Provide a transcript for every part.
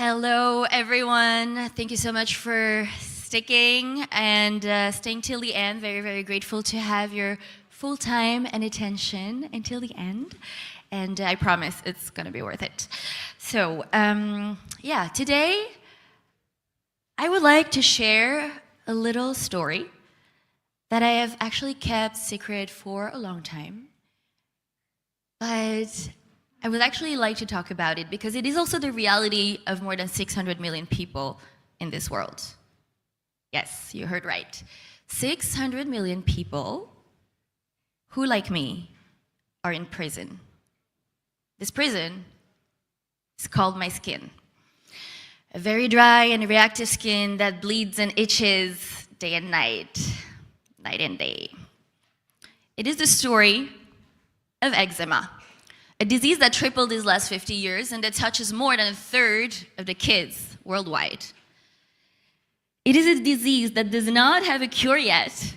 Hello, everyone. Thank you so much for sticking and staying till the end. Very, very grateful to have your full time and attention until the end. And I promise it's going to be worth it. So, yeah, today I would like to share a little story that I have actually kept secret for a long time. But I would actually like to talk about it because it is also the reality of more than 600 million people in this world. Yes, you heard right. 600 million people who, like me, are in prison. This prison is called my skin. A very dry and reactive skin that bleeds and itches day and night and day. It is the story of eczema, a disease that tripled these last 50 years and that touches more than a third of the kids worldwide. It is a disease that does not have a cure yet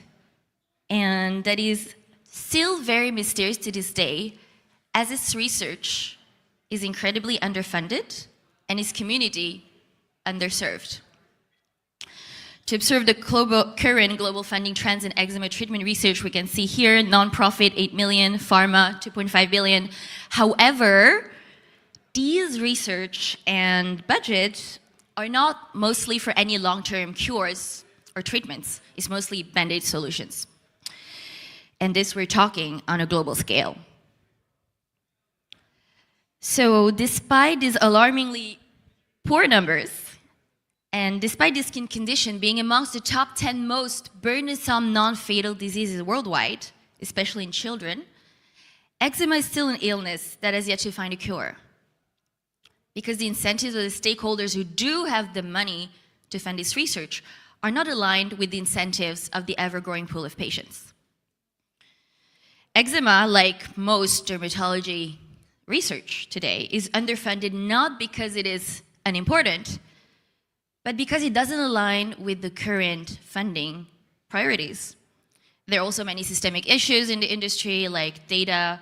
and that is still very mysterious to this day, as its research is incredibly underfunded and its community underserved. To observe the current global funding trends in eczema treatment research, we can see here, nonprofit 8 million, pharma 2.5 billion. However, these research and budgets are not mostly for any long-term cures or treatments. It's mostly band-aid solutions. And this we're talking on a global scale. So despite these alarmingly poor numbers, and despite this skin condition being amongst the top 10 most burdensome non-fatal diseases worldwide, especially in children, eczema is still an illness that has yet to find a cure. Because the incentives of the stakeholders who do have the money to fund this research are not aligned with the incentives of the ever-growing pool of patients. Eczema, like most dermatology research today, is underfunded not because it is unimportant, but because it doesn't align with the current funding priorities. There are also many systemic issues in the industry like data,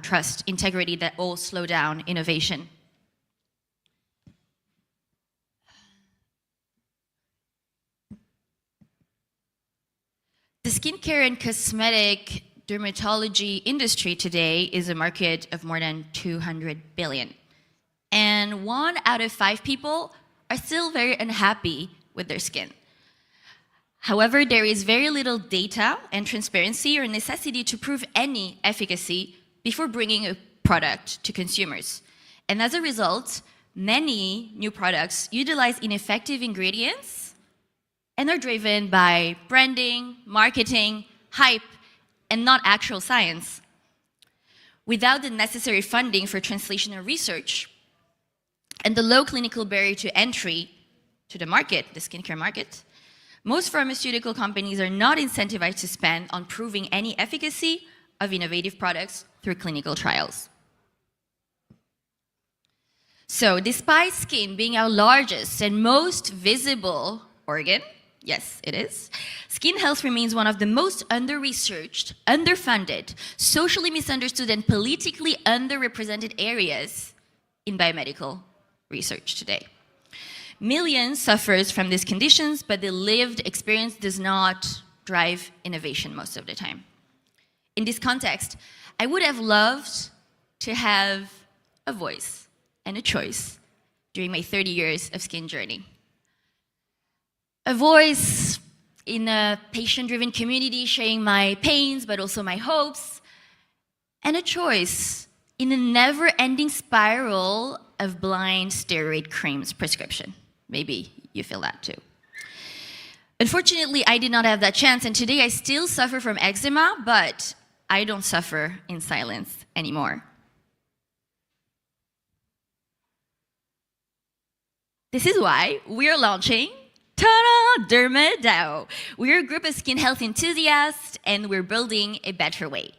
trust, integrity that all slow down innovation. The skincare and cosmetic dermatology industry today is a market of more than 200 billion. And 1 out of 5 people are still very unhappy with their skin. However, there is very little data and transparency or necessity to prove any efficacy before bringing a product to consumers. And as a result, many new products utilize ineffective ingredients and are driven by branding, marketing, hype, and not actual science. Without the necessary funding for translational research, and the low clinical barrier to entry to the market, the skincare market, most pharmaceutical companies are not incentivized to spend on proving any efficacy of innovative products through clinical trials. So, despite skin being our largest and most visible organ, yes, it is, skin health remains one of the most under-researched, underfunded, socially misunderstood, and politically underrepresented areas in biomedical research today. Millions suffers from these conditions, but the lived experience does not drive innovation most of the time. In this context, I would have loved to have a voice and a choice during my 30 years of skin journey. A voice in a patient-driven community sharing my pains, but also my hopes, and a choice in a never-ending spiral of blind steroid creams prescription. Maybe you feel that too. Unfortunately, I did not have that chance, and today I still suffer from eczema, but I don't suffer in silence anymore. This is why we're launching DermaDAO. We're a group of skin health enthusiasts, and we're building a better way.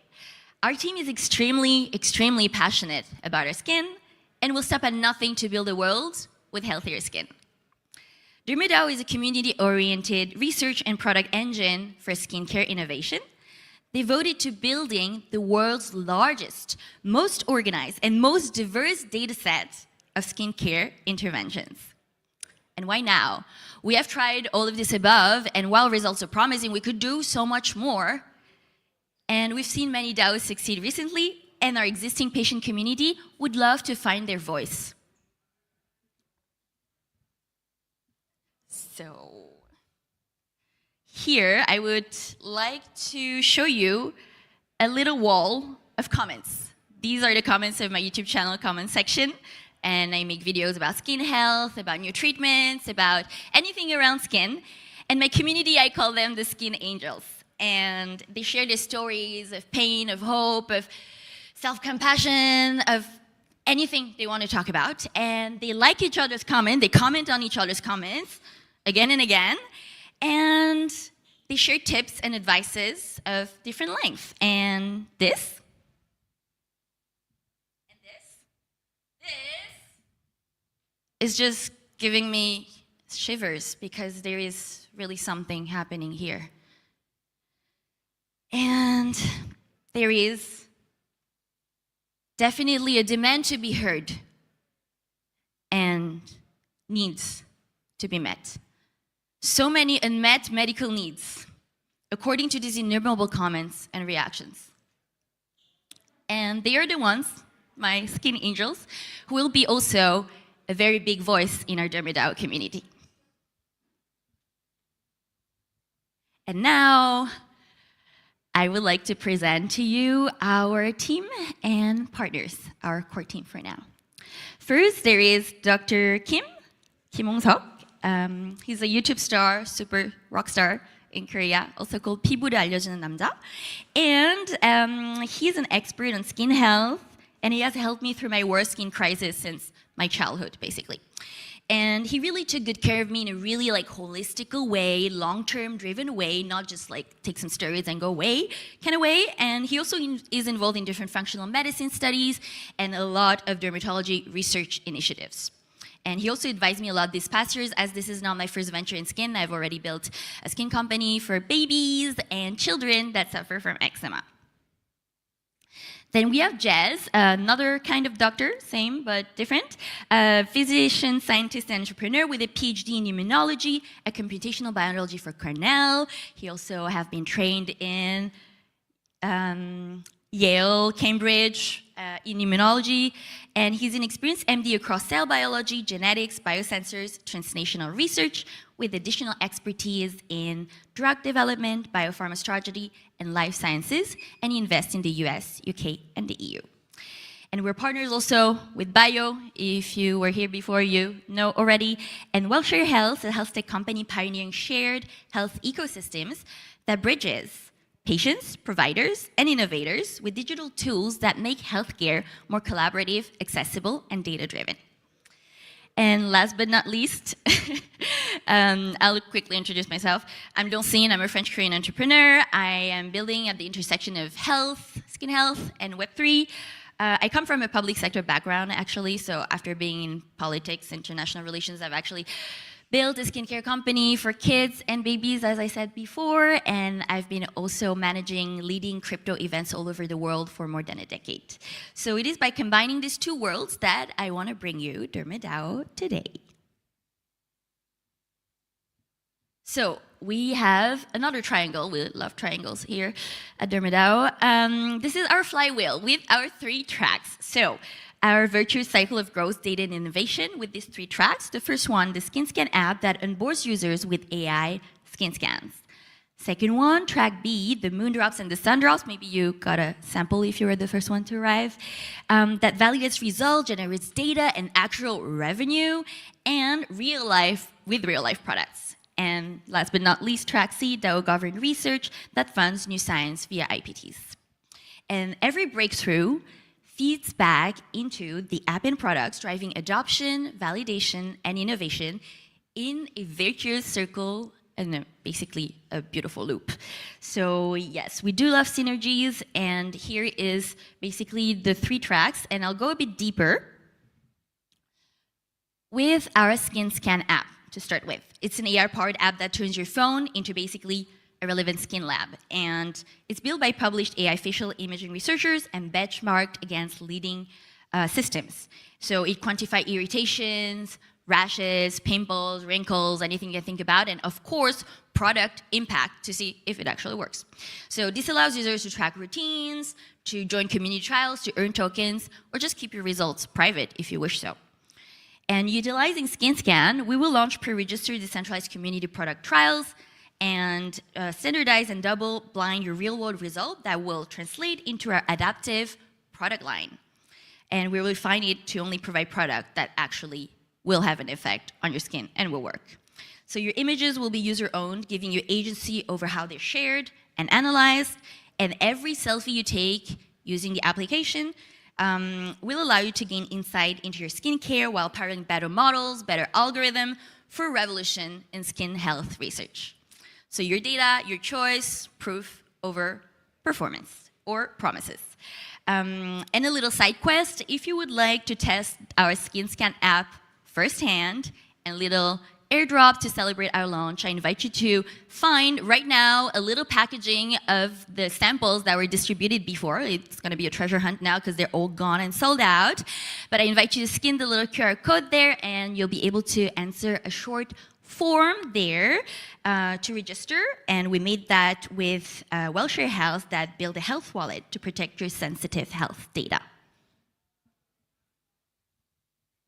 Our team is extremely passionate about our skin, and will stop at nothing to build a world with healthier skin. DermaDAO is a community-oriented research and product engine for skincare innovation, devoted to building the world's largest, most organized, and most diverse data set of skincare interventions. And why now? We have tried all of this above, and while results are promising, we could do so much more. And we've seen many DAOs succeed recently, and our existing patient community would love to find their voice. So here, I would like to show you a little wall of comments. These are the comments of my YouTube channel comment section, and I make videos about skin health, about new treatments, about anything around skin. And my community, I call them the skin angels. And they share their stories of pain, of hope, of self-compassion, of anything they want to talk about. And they like each other's comments, they comment on each other's comments again and again. And they share tips and advices of different length. And this, and this is just giving me shivers because there is really something happening here. And there is definitely a demand to be heard and needs to be met. So many unmet medical needs, according to these innumerable comments and reactions. And they are the ones, my skin angels, who will be also a very big voice in our DermaDAO community. And now, I would like to present to you our team and partners, our core team for now. First, there is Dr. Kim Hong-seok. He's a YouTube star, super rock star in Korea, also called 피부를 알려주는 남자. And he's an expert on skin health, and he has helped me through my worst skin crisis since my childhood, basically. And he really took good care of me in a really holistic way, long-term driven way, not just take some steroids and go away kind of way. And he also is involved in different functional medicine studies and a lot of dermatology research initiatives. And he also advised me a lot these past years, as this is not my first venture in skin. I've already built a skin company for babies and children that suffer from eczema. Then we have Jez, another kind of doctor, same but different, a physician, scientist, and entrepreneur with a PhD in immunology, a computational biology for Cornell. He also has been trained in Yale, Cambridge, in immunology, and he's an experienced MD across cell biology, genetics, biosensors, translational research, with additional expertise in drug development, biopharma strategy, and life sciences, and he invests in the US, UK, and the EU. And we're partners also with Bio, if you were here before, you know already, and Wellshare Health, a health tech company pioneering shared health ecosystems that bridges patients, providers, and innovators with digital tools that make healthcare more collaborative, accessible, and data-driven. And last but not least, I'll quickly introduce myself. I'm Dongsinne, I'm a French-Korean entrepreneur. I am building at the intersection of health, skin health, and Web3. I come from a public sector background, actually, so after being in politics, international relations, I've actually built a skincare company for kids and babies, as I said before, and I've been also managing leading crypto events all over the world for more than a decade. So it is by combining these two worlds that I want to bring you DermaDAO today. So we have another triangle. We love triangles here at DermaDAO. This is our flywheel with our 3 tracks. So our virtuous cycle of growth, data, and innovation with these 3 tracks. The first one, the Skin Scan app that onboards users with AI skin scans. Second one, track B, the moon drops and the sun drops. Maybe you got a sample if you were the first one to arrive. That validates results, generates data and actual revenue, and real life products. And last but not least, track C, DAO-governed research that funds new science via IPTs. And every breakthrough feeds back into the app and products, driving adoption, validation, and innovation in a virtuous circle and basically a beautiful loop. So yes, we do love synergies, and here is basically the 3 tracks, and I'll go a bit deeper with our Skin Scan app to start with. It's an AI-powered app that turns your phone into basically a relevant skin lab, and it's built by published AI facial imaging researchers and benchmarked against leading systems. So it quantifies irritations, rashes, pimples, wrinkles, anything you can think about, and of course, product impact to see if it actually works. So this allows users to track routines, to join community trials, to earn tokens, or just keep your results private if you wish so. And utilizing SkinScan, we will launch pre-registered decentralized community product trials and standardize and double-blind your real-world result that will translate into our adaptive product line. And we will refine it to only provide product that actually will have an effect on your skin and will work. So your images will be user-owned, giving you agency over how they're shared and analyzed, and every selfie you take using the application will allow you to gain insight into your skincare while powering better models, better algorithm for revolution in skin health research. So your data, your choice, proof over performance or promises. And a little side quest, if you would like to test our SkinScan app firsthand and little airdrop to celebrate our launch, I invite you to find right now a little packaging of the samples that were distributed before. It's going to be a treasure hunt now because they're all gone and sold out. But I invite you to scan the little QR code there and you'll be able to answer a short form there to register. And we made that with Welshire Health that built a health wallet to protect your sensitive health data.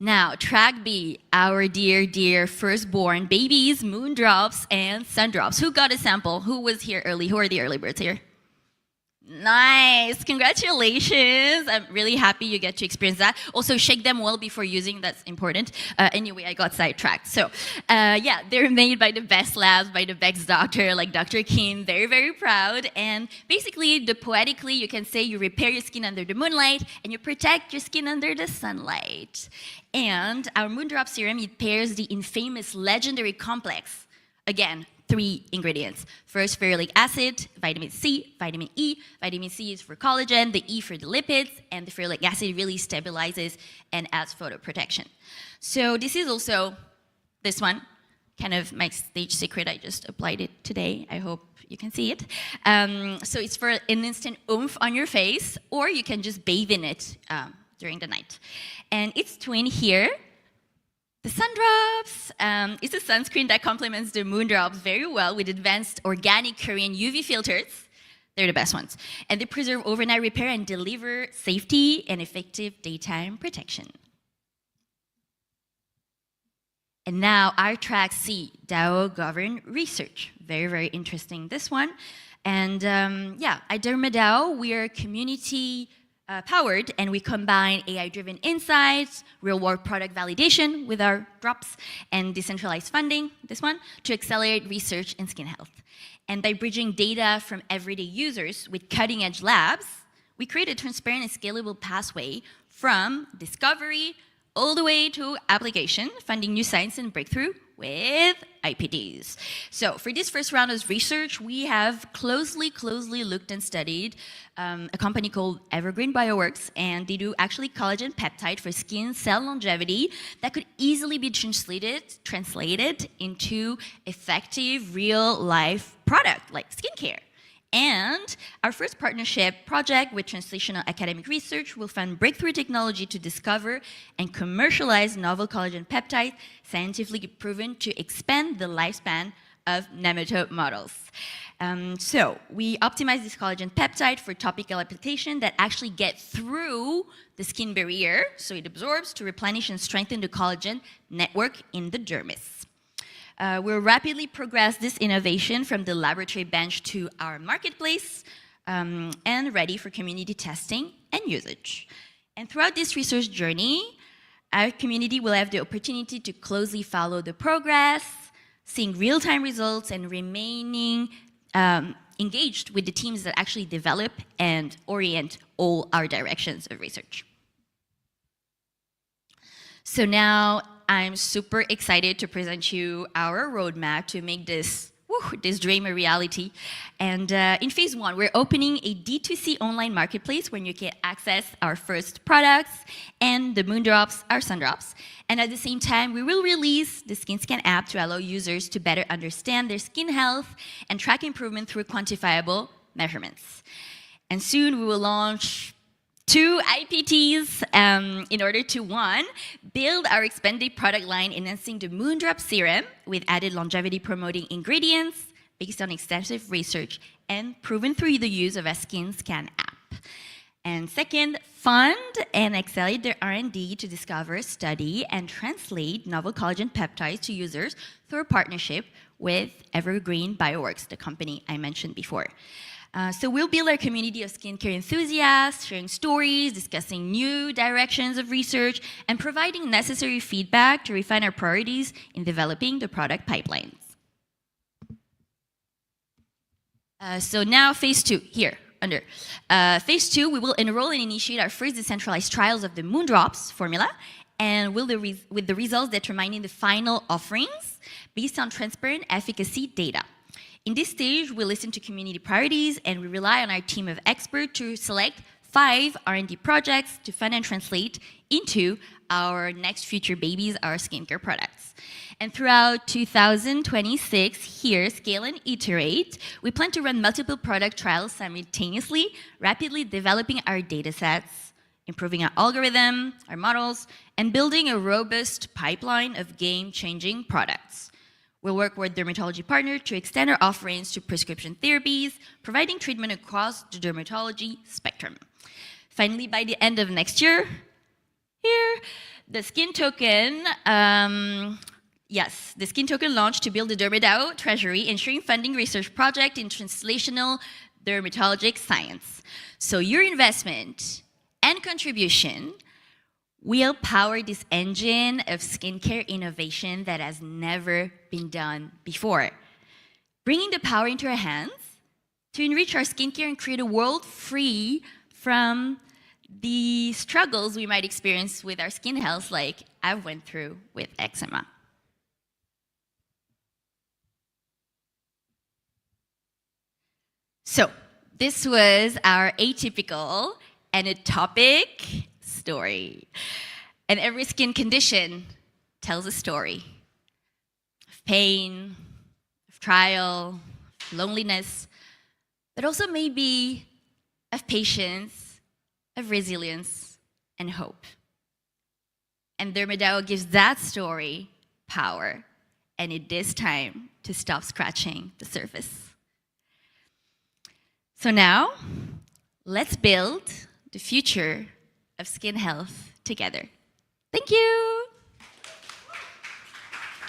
Now, track B, our dear, dear firstborn babies, moondrops and sundrops. Who got a sample? Who was here early? Who are the early birds here? Nice, congratulations. I'm really happy you get to experience that. Also, shake them well before using, that's important. Anyway, I got sidetracked. So, yeah, they're made by the best labs, by the best doctor, like Dr. Kim, very, very proud. And basically, poetically, you can say you repair your skin under the moonlight and you protect your skin under the sunlight. And our Moondrop Serum, it pairs the infamous legendary complex. Again, 3 ingredients. First, ferulic acid, vitamin C, vitamin E. Vitamin C is for collagen, the E for the lipids, and the ferulic acid really stabilizes and adds photo protection. So this is also this one, kind of my stage secret. I just applied it today. I hope you can see it. So it's for an instant oomph on your face, or you can just bathe in it during the night. And it's twin here. The Sundrops is a sunscreen that complements the Moondrops very well with advanced organic Korean UV filters. They're the best ones. And they preserve overnight repair and deliver safety and effective daytime protection. And now our track C, DAO governed research. Very, very interesting, this one. And yeah, at DermaDAO, we are community powered, and we combine AI-driven insights, real-world product validation with our drops, and decentralized funding, this one, to accelerate research in skin health. And by bridging data from everyday users with cutting-edge labs, we create a transparent and scalable pathway from discovery all the way to application, funding new science and breakthrough with IPDs. So for this first round of research, we have closely looked and studied a company called Evergreen Bioworks, and they do actually collagen peptide for skin cell longevity that could easily be translated into effective real-life product like skincare. And our first partnership project with Translational Academic Research will fund breakthrough technology to discover and commercialize novel collagen peptides scientifically proven to expand the lifespan of nematode models. So we optimize this collagen peptide for topical application that actually get through the skin barrier, so it absorbs to replenish and strengthen the collagen network in the dermis. We'll rapidly progress this innovation from the laboratory bench to our marketplace and ready for community testing and usage. And throughout this research journey, our community will have the opportunity to closely follow the progress, seeing real-time results, and remaining engaged with the teams that actually develop and orient all our directions of research. So now, I'm super excited to present you our roadmap to make this dream a reality. And in phase 1, we're opening a D2C online marketplace where you can access our first products and the Moondrops, our Sundrops. And at the same time, we will release the SkinScan app to allow users to better understand their skin health and track improvement through quantifiable measurements. And soon we will launch 2 IPTs in order to 1, build our expanded product line enhancing the Moondrop Serum with added longevity promoting ingredients based on extensive research and proven through the use of a skin scan app. And second, fund and accelerate their R&D to discover, study, and translate novel collagen peptides to users through a partnership with Evergreen Bioworks, the company I mentioned before. So we'll build our community of skincare enthusiasts, sharing stories, discussing new directions of research, and providing necessary feedback to refine our priorities in developing the product pipelines. So now phase 2, here, under. Phase 2, we will enroll and initiate our first decentralized trials of the Moondrops formula, and with the results determining the final offerings based on transparent efficacy data. In this stage, we listen to community priorities and we rely on our team of experts to select 5 R&D projects to fund and translate into our next future babies, our skincare products. And throughout 2026, here, Scale and Iterate, we plan to run multiple product trials simultaneously, rapidly developing our data sets, improving our algorithm, our models, and building a robust pipeline of game-changing products. We'll work with dermatology partners to extend our offerings to prescription therapies, providing treatment across the dermatology spectrum. Finally, by the end of next year, here, the Skin Token, the Skin Token launched to build the DermaDAO treasury, ensuring funding research project in translational dermatologic science. So your investment and contribution will power this engine of skincare innovation that has never been done before, bringing the power into our hands to enrich our skincare and create a world free from the struggles we might experience with our skin health, like I went through with eczema. So this was our atypical and atopic story. And every skin condition tells a story of pain, of trial, of loneliness, but also maybe of patience, of resilience, and hope. And DermaDAO gives that story power, and it is time to stop scratching the surface. So now, let's build the future of skin health together. Thank you.